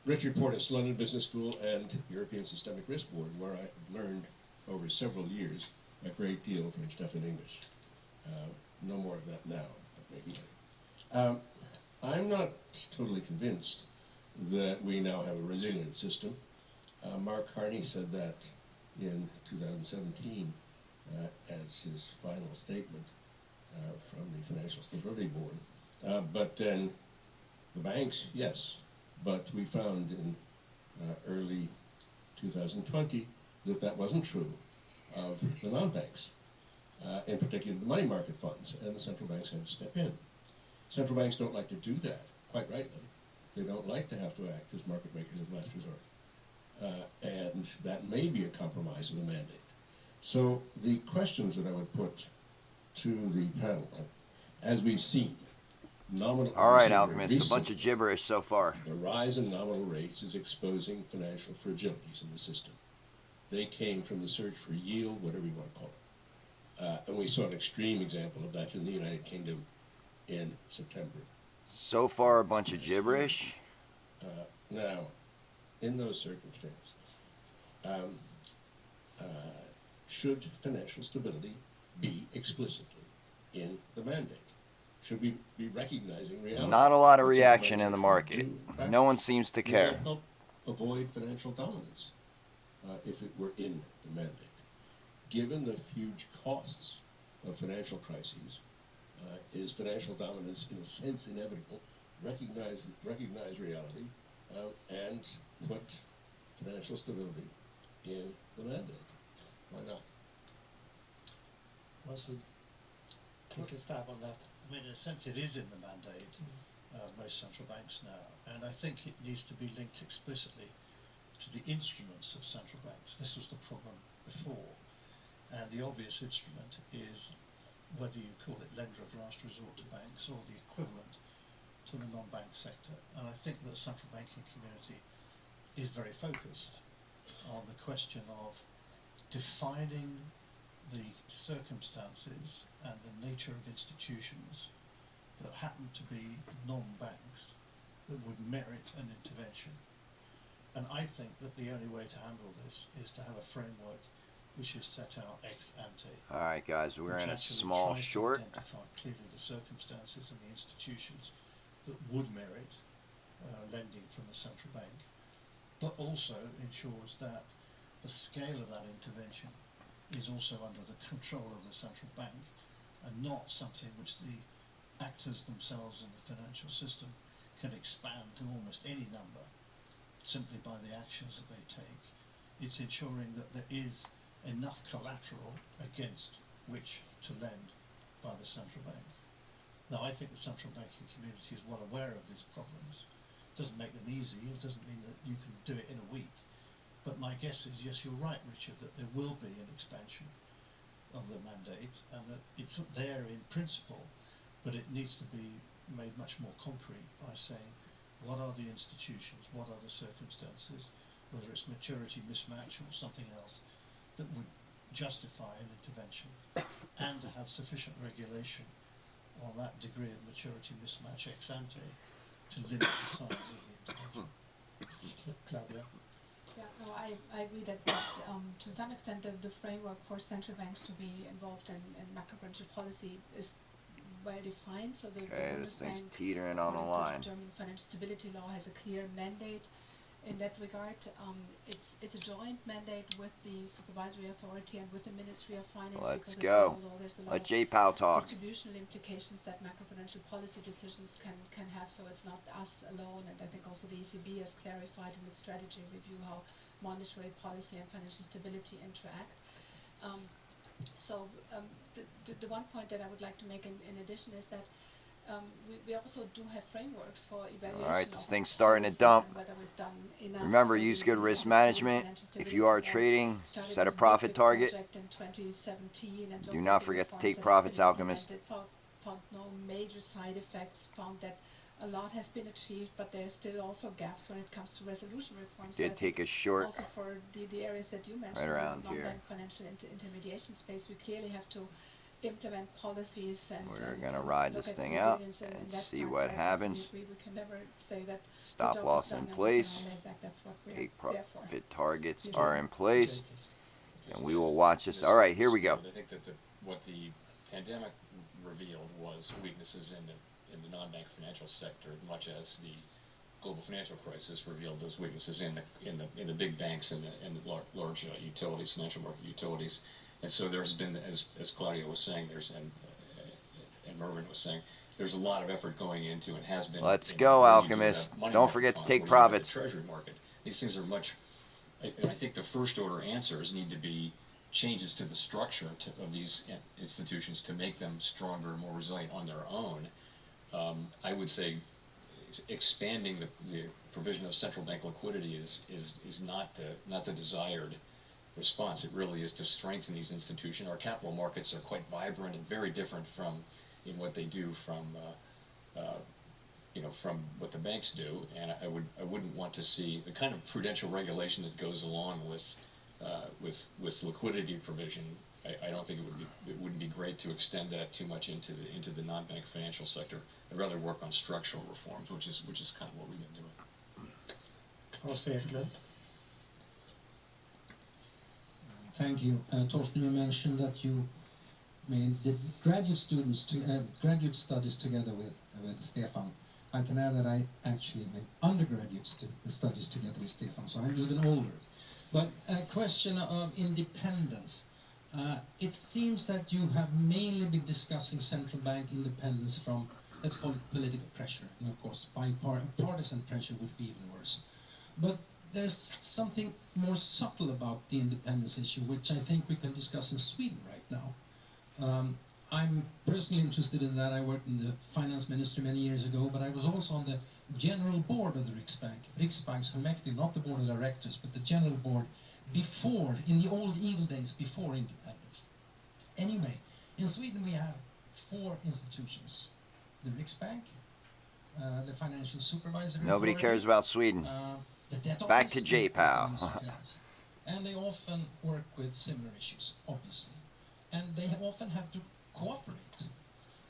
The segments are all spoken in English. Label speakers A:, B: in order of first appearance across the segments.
A: Richard Portis, London Business School and European Systemic Risk Board, where I learned over several years a great deal of French stuff in English. No more of that now, but maybe later. I'm not totally convinced that we now have a resilient system. Mark Carney said that in 2017 as his final statement from the Financial Stability Board. But then the banks, yes, but we found in early 2020 that that wasn't true of the non-banks, in particular the money market funds, and the central banks had to step in. Central banks don't like to do that, quite rightly. They don't like to have to act as market makers of last resort. And that may be a compromise of the mandate. So the questions that I would put to the panel, as we've seen, nominal.
B: All right, ALCHEMIST, a bunch of gibberish so far.
A: The rise in nominal rates is exposing financial fragilities in the system. They came from the search for yield, whatever you want to call it. And we saw an extreme example of that in the United Kingdom in September.
B: So far, a bunch of gibberish.
A: Now, in those circumstances, should financial stability be explicitly in the mandate? Should we be recognizing reality?
B: Not a lot of reaction in the market. No one seems to care.
A: Will that help avoid financial dominance if it were in the mandate? Given the huge costs of financial crises, is financial dominance in a sense inevitable? Recognize reality and put financial stability in the mandate. Why not?
C: Wants to take a stab on that?
D: I mean, in a sense, it is in the mandate, most central banks now, and I think it needs to be linked explicitly to the instruments of central banks. This was the problem before, and the obvious instrument is whether you call it lender of last resort to banks or the equivalent to the non-bank sector. And I think that the central banking community is very focused on the question of defining the circumstances and the nature of institutions that happen to be non-banks that would merit an intervention. And I think that the only way to handle this is to have a framework which is set out ex ante.
B: All right, guys, we're in a small short.
D: Identify clearly the circumstances and the institutions that would merit lending from the central bank, but also ensures that the scale of that intervention is also under the control of the central bank and not something which the actors themselves in the financial system can expand to almost any number simply by the actions that they take. It's ensuring that there is enough collateral against which to lend by the central bank. Now, I think the central banking community is well aware of these problems. It doesn't make them easy, it doesn't mean that you can do it in a week. But my guess is, yes, you're right, Richard, that there will be an expansion of the mandate and that it's there in principle, but it needs to be made much more concrete by saying what are the institutions, what are the circumstances, whether it's maturity mismatch or something else, that would justify an intervention, and to have sufficient regulation on that degree of maturity mismatch ex ante to limit the size of the intervention.
C: Claudia?
E: Yeah, no, I agree that to some extent the framework for central banks to be involved in macroprudential policy is well defined. So the
B: This thing's
E: Bundesbank,
B: teetering on the
E: according to
B: line.
E: the German financial stability law, has a clear mandate in that regard. It's a joint mandate with the supervisory authority and with the Ministry of Finance.
B: Let's
E: because
B: go.
E: There's a lot
B: Let
E: of
B: JPAL talk.
E: distributional implications that macroprudential policy decisions can have, so it's not us alone. And I think also the ECB has clarified in its strategy review how monetary policy and financial stability interact. The one point that I would like to make in addition is that we also do have frameworks for evaluation.
B: All right, this
E: of
B: thing's starting to
E: policies
B: dump.
E: and whether we've done enough.
B: Remember,
E: So
B: use
E: we
B: good
E: have
B: risk
E: a
B: management.
E: financial
B: If
E: stability
B: you are
E: law,
B: trading,
E: started
B: set a
E: as
B: profit
E: big
B: target.
E: project in 2017 and
B: Do
E: looked
B: not
E: at the
B: forget to
E: reforms
B: take
E: that have
B: profits,
E: been
B: ALCHEMIST.
E: implemented, found no major side effects, found that a lot has been achieved, but there's still also gaps when it comes to resolution reforms. So I
B: Did
E: think
B: take a short
E: also for the areas that you mentioned,
B: right around
E: non-bank
B: here.
E: financial intermediation space, we clearly have to implement policies and
B: We're gonna ride
E: look
B: this
E: at
B: thing out
E: resilience in
B: and
E: that
B: see
E: part.
B: what
E: So I
B: happens.
E: We can never say that
B: Stop
E: the job
B: loss
E: is done
B: in
E: and we
B: place.
E: can all lay back. That's what we're
B: Take
E: there for.
B: profit targets
E: Usually.
B: are in place,
C: Please.
B: and we will watch this. All right, here we go.
F: I think that what the pandemic revealed was weaknesses in the non-bank financial sector, much as the global financial crisis revealed those weaknesses in the big banks and the large utilities, financial market utilities. And so there's been, as Claudia was saying, and Mervyn was saying, there's a lot of effort going into, and has been.
B: Let's
F: in
B: go,
F: where you do
B: Alchemist.
F: have money
B: Don't
F: market
B: forget to
F: funds,
B: take
F: where you have
B: profits.
F: The treasury market. These things are much. I think the first order answers need to be changes to the structure of these institutions to make them stronger and more resilient on their own. I would say expanding the provision of central bank liquidity is not the desired response. It really is to strengthen these institutions. Our capital markets are quite vibrant and very different in what they do from what the banks do, and I wouldn't want to see the kind of prudential regulation that goes along with liquidity provision. I don't think it wouldn't be great to extend that too much into the non-bank financial sector. I'd rather work on structural reforms, which is kind of what we've been doing.
C: Claus Eklund.
G: Thank you. Torsten, you mentioned that you did graduate studies together with Stefan. I can add that I actually made undergraduate studies together with Stefan, so I'm even older. But a question of independence. It seems that you have mainly been discussing central bank independence from, let's call it, political pressure. And of course, partisan pressure would be even worse. But there's something more subtle about the independence issue, which I think we can discuss in Sweden right now. I'm personally interested in that. I worked in the finance ministry many years ago, but I was also on the general board of the Riksbank, Riksbanksfullmäktige, not the board of directors, but the general board before, in the old evil days, before independence. Anyway, in Sweden we have 4 institutions. The Riksbank, the Financial Supervisory
B: Nobody
G: Authority,
B: cares about Sweden.
G: the debt
B: Back
G: office,
B: to
G: and
B: J-Pow.
G: the Ministry of Finance. And they often work with similar issues, obviously. And they often have to cooperate.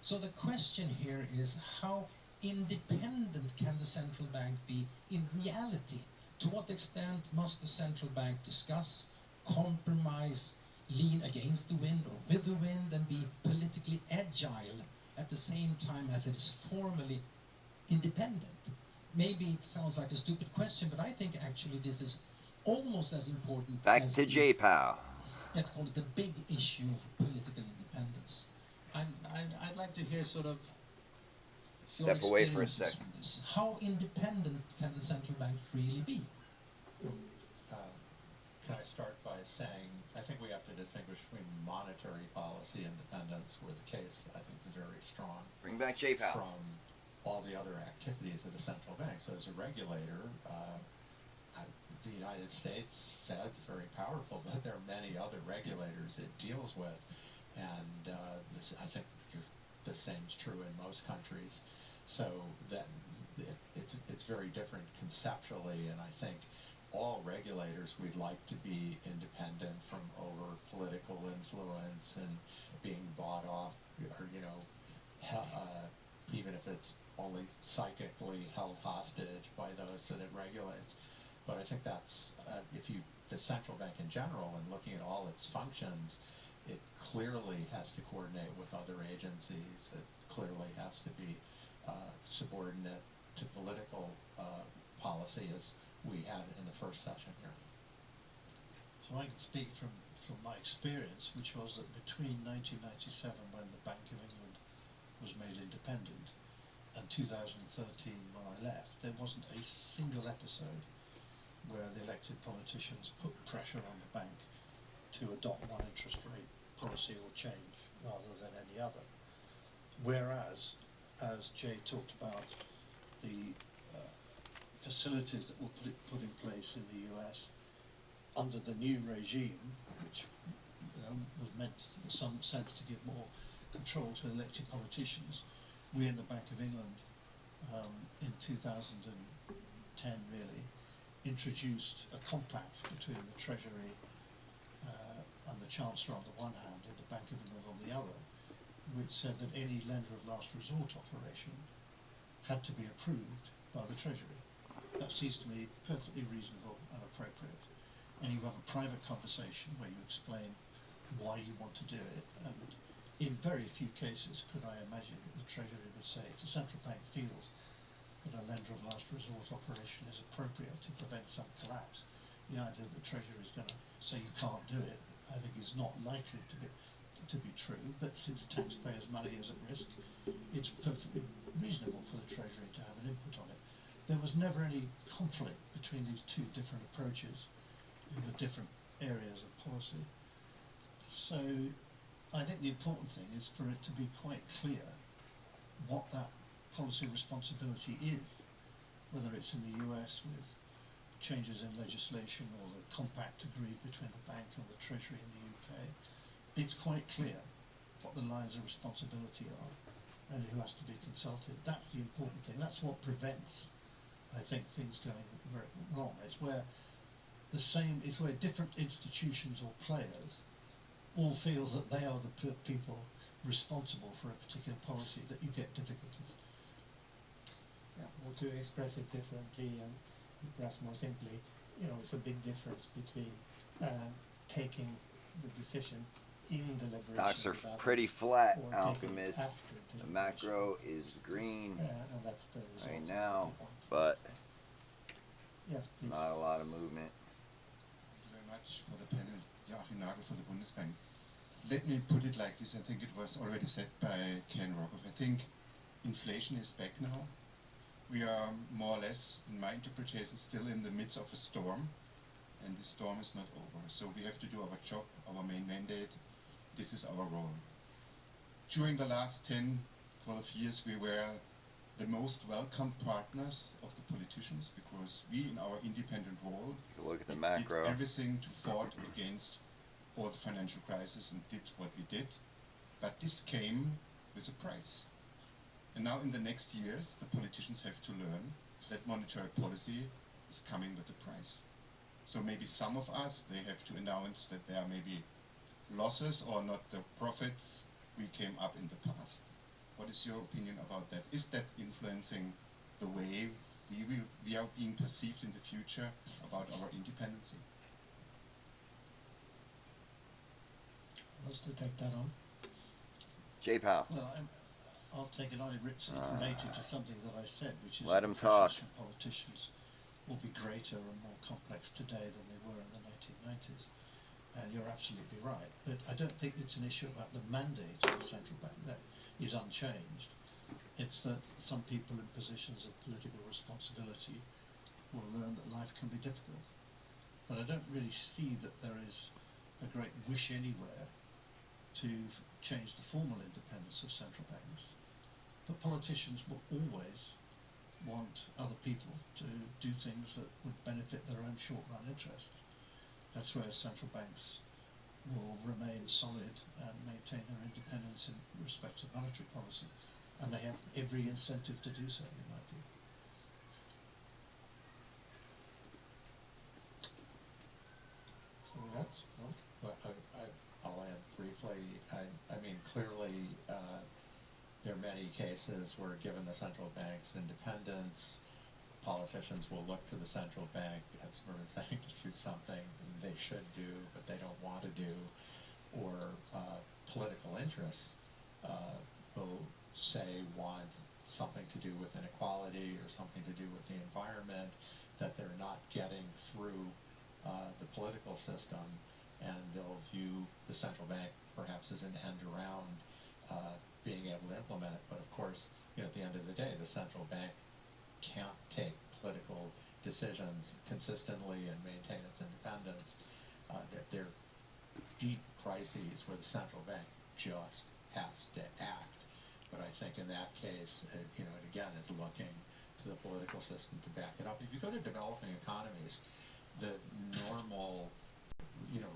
G: So the question here is, how independent can the central bank be in reality? To what extent must the central bank discuss, compromise, lean against the wind or with the wind, and be politically agile at the same time as it's formally independent? Maybe it sounds like a stupid question, but I think actually this is almost as important
B: Back
G: as
B: to J-Pow.
G: let's call it the big issue of political independence. I'd like to hear sort of your
B: Step away for a
G: experiences
B: sec.
G: from this. How independent can the central bank really be?
H: Can I start by saying, I think we have to distinguish between monetary policy independence, where the case, I think, is very strong,
B: Bring back J-Pow.
H: from all the other activities of the central bank. So as a regulator, the United States Fed's very powerful, but there are many other regulators it deals with, and I think the same's true in most countries. So that it's very different conceptually, and I think all regulators, we'd like to be independent from over political influence and being bought off, or even if it's only psychically held hostage by those that it regulates. But I think that's, the central bank in general, and looking at all its functions, it clearly has to coordinate with other agencies. It clearly has to be subordinate to political policy, as we had in the first session here.
D: So I can speak from my experience, which was that between 1997, when the Bank of England was made independent, and 2013, when I left, there wasn't a single episode where the elected politicians put pressure on the bank to adopt one interest rate policy or change rather than any other. Whereas, as Jay talked about, the facilities that were put in place in the US under the new regime, which was meant in some sense to give more control to elected politicians, we in the Bank of England in 2010 really introduced a compact between the Treasury and the Chancellor on the one hand and the Bank of England on the other, which said that any lender of last resort operation had to be approved by the Treasury. That seems to me perfectly reasonable and appropriate. And you have a private conversation where you explain why you want to do it, and in very few cases could I imagine that the Treasury would say if the central bank feels that a lender of last resort operation is appropriate to prevent some collapse, the idea that the Treasury is going to say you can't do it, I think is not likely to be true, but since taxpayers' money is at risk, it's perfectly reasonable for the Treasury to have an input on it. There was never any conflict between these two different approaches in the different areas of policy. So I think the important thing is for it to be quite clear what that policy responsibility is, whether it's in the US with changes in legislation or the compact agreed between the bank and the Treasury in the UK. It's quite clear what the lines of responsibility are and who has to be consulted. That's the important thing. That's what prevents, I think, things going very wrong. It's where it's where different institutions or players all feel that they are the people responsible for a particular policy that you get difficulties.
C: Yeah, or to express it differently and perhaps more simply, it's a big difference between taking the decision in deliberation.
B: Stocks are
C: about
B: pretty
C: it
B: flat,
C: or taking
B: ALCHEMIST.
C: after
B: The
C: deliberation.
B: macro is green
C: And that's the results
B: right
C: of
B: now,
C: the point.
B: but
C: Yes, please.
B: not a lot of movement.
I: Thank you very much for the panel. Joachim Nagel for the Bundesbank. Let me put it like this. I think it was already said by Ken Rogoff. I think inflation is back now. We are more or less, in my interpretation, still in the midst of a storm, and the storm is not over. So we have to do our job, our main mandate. This is our role. During the last 10, 12 years, we were the most welcome partners of the politicians because we, in our independent role,
B: You look at the
I: did
B: macro.
I: everything to fought against all the financial crisis and did what we did. But this came with a price. And now in the next years, the politicians have to learn that monetary policy is coming with a price. So maybe some of us, they have to announce that there are maybe losses or not the profits we came up in the past. What is your opinion about that? Is that influencing the way we are being perceived in the future about our independence?
C: Who wants to take that on?
B: J-Pow.
D: Well, I'll take it on. It's related to something that I said, which is
B: Let
D: that
B: 'em
D: pressures
B: talk.
D: from politicians will be greater and more complex today than they were in the 1990s. And you're absolutely right. But I don't think it's an issue about the mandate of the central bank. That is unchanged. It's that some people in positions of political responsibility will learn that life can be difficult. But I don't really see that there is a great wish anywhere to change the formal independence of central banks. But politicians will always want other people to do things that would benefit their own short-run interest. That's where central banks will remain solid and maintain their independence in respect of monetary policy. And they have every incentive to do so, in my view.
C: Something else? No?
H: Well, I'll add briefly. I mean, clearly, there are many cases where, given the central bank's independence, politicians will look to the central bank as sort of saying to do something they should do, but they don't want to do, or political interests will say want something to do with inequality or something to do with the environment that they're not getting through the political system, and they'll view the central bank perhaps as an end around being able to implement it. But of course, at the end of the day, the central bank can't take political decisions consistently and maintain its independence. There are deep crises where the central bank just has to act. But I think in that case, it again is looking to the political system to back it up. If you go to developing economies, the normal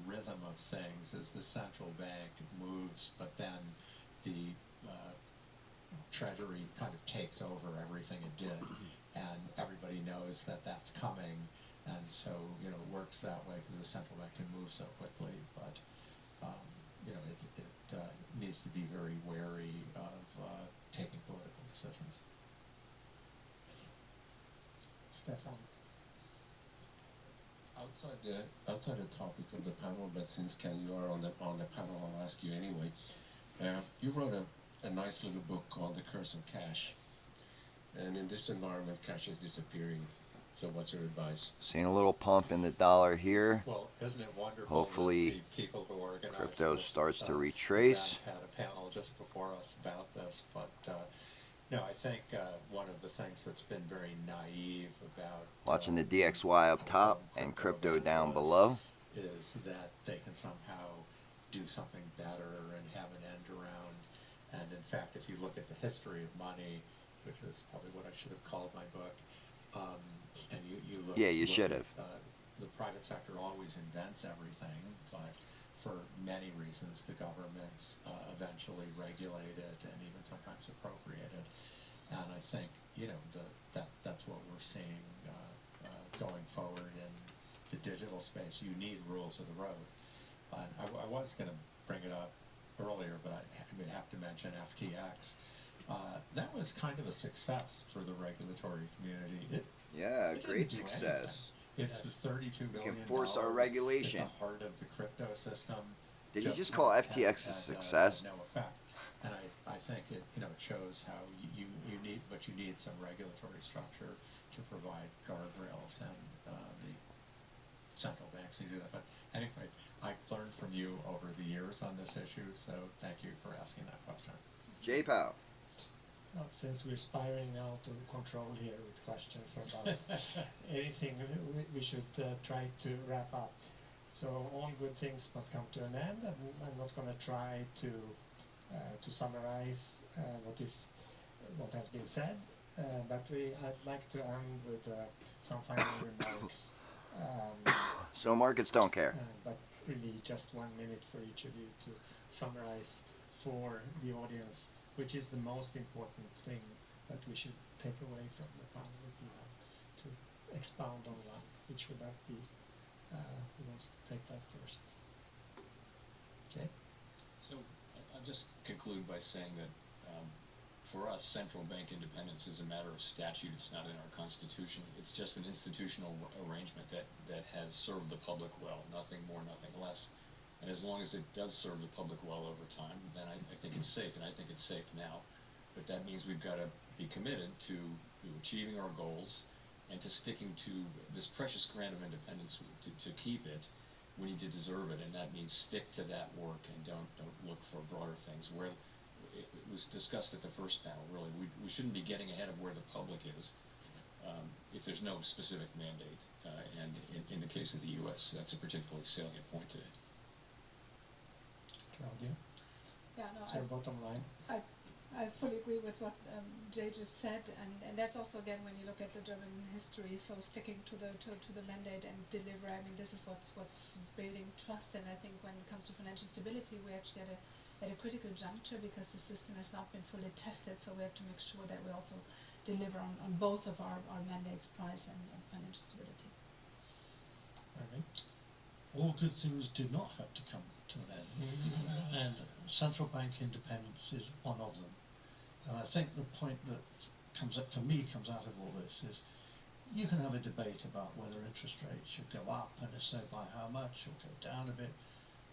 H: rhythm of things is the central bank moves, but then the Treasury kind of takes over everything it did, and everybody knows that that's coming, and so it works that way because the central bank can move so quickly. But you know, it needs to be very wary of taking political decisions.
C: Stefan.
J: Outside the topic of the panel, but since Ken, you are on the panel, I'll ask you anyway. You wrote a nice little book called The Curse of Cash, and in this environment, cash is disappearing. So, what's your advice?
B: Seeing a little pump in the dollar here.
H: Well, isn't it wonderful
B: Hopefully,
H: that the people who organized
B: crypto
H: this,
B: starts to retrace.
H: had a panel just before us about this, but no, I think one of the things that's been very naive about
B: Watching the DXY up top and crypto down below.
H: is that they can somehow do something better and have an end around. And in fact, if you look at the history of money, which is probably what I should have called my book, and you look.
B: Yeah, you
H: look
B: should
H: at,
B: have.
H: the private sector always invents everything, but for many reasons, the governments eventually regulate it and even sometimes appropriate it. And I think, you know, that's what we're seeing going forward in the digital space. You need rules of the road. And I was going to bring it up earlier, but I would have to mention FTX. That was kind of a success for the regulatory community.
B: Yeah,
H: It didn't
B: great
H: do
B: success.
H: anything. It's the $32 billion
B: can force our regulation.
H: at the heart of the crypto system.
B: Did you just call FTX a success?
H: Had no effect. And I think it, you know, it shows how you need, but you need some regulatory structure to provide guardrails and the central banks to do that. But anyway, I've learned from you over the years on this issue, so thank you for asking that question.
B: J-Pow.
C: Well, since we're spiraling out of control here with questions about anything, we should try to wrap up. So all good things must come to an end, and I'm not going to try to summarize what has been said, but I'd like to end with some final remarks.
B: So markets don't care.
C: But really just 1 minute for each of you to summarize for the audience, which is the most important thing that we should take away from the panel. If you want to expound on one, which would that be? Who wants to take that first? Okay.
F: So I'll just conclude by saying that for us, central bank independence is a matter of statute. It's not in our Constitution. It's just an institutional arrangement that has served the public well, nothing more, nothing less. And as long as it does serve the public well over time, then I think it's safe, and I think it's safe now. But that means we've got to be committed to achieving our goals and to sticking to this precious grant of independence. To keep it, we need to deserve it, and that means stick to that work and don't look for broader things. Where it was discussed at the first panel, really, we shouldn't be getting ahead of where the public is if there's no specific mandate. And in the case of the U.S., that's a particularly salient point today.
C: Claudia,
E: Yeah, no,
C: it's your bottom line.
E: I fully agree with what Jay just said, and that's also again when you look at the German history. So sticking to the mandate and deliver. I mean, this is what's building trust. And I think when it comes to financial stability, we're actually at a critical juncture because the system has not been fully tested. So we have to make sure that we also deliver on both of our mandates, price and financial stability.
C: Okay.
D: All good things do not have to come to an end, and central bank independence is one of them. And I think the point that comes up for me comes out of all this is you can have a debate about whether interest rates should go up, and if so by how much, or go down a bit.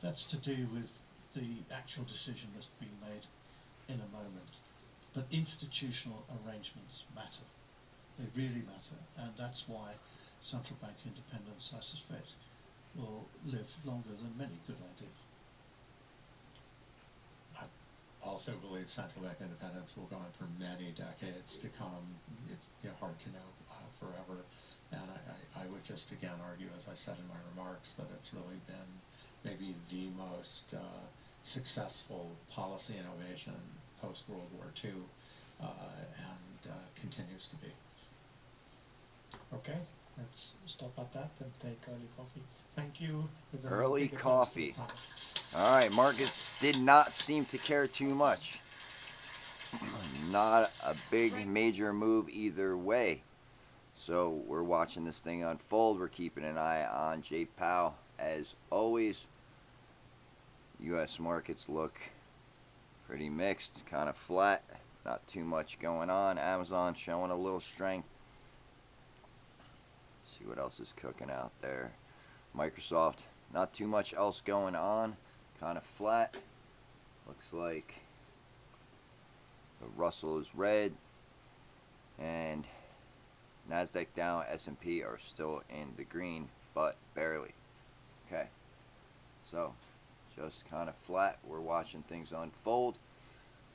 D: That's to do with the actual decision that's being made in a moment. But institutional arrangements matter. They really matter, and that's why central bank independence, I suspect, will live longer than many good ideas.
H: I also believe central bank independence will go on for many decades to come. It's hard to know forever. And I would just again argue, as I said in my remarks, that it's really been maybe the most successful policy innovation post-World War II and continues to be.
C: Okay, let's stop at that and take early coffee. Thank you. With a
B: Early
C: big applause to the
B: coffee.
C: panel.
B: All right, markets did not seem to care too much. Not a big major move either way. So we're watching this thing unfold. We're keeping an eye on J-Pow as always. US markets look pretty mixed, kind of flat, not too much going on. Amazon showing a little strength. Let's see what else is cooking out there. Microsoft, not too much else going on, kind of flat. Looks like the Russell is red, and Nasdaq down, S&P are still in the green, but barely. Okay, so just kind of flat. We're watching things unfold.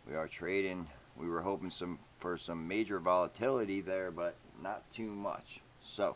B: We are trading. We were hoping for some major volatility there, but not too much. So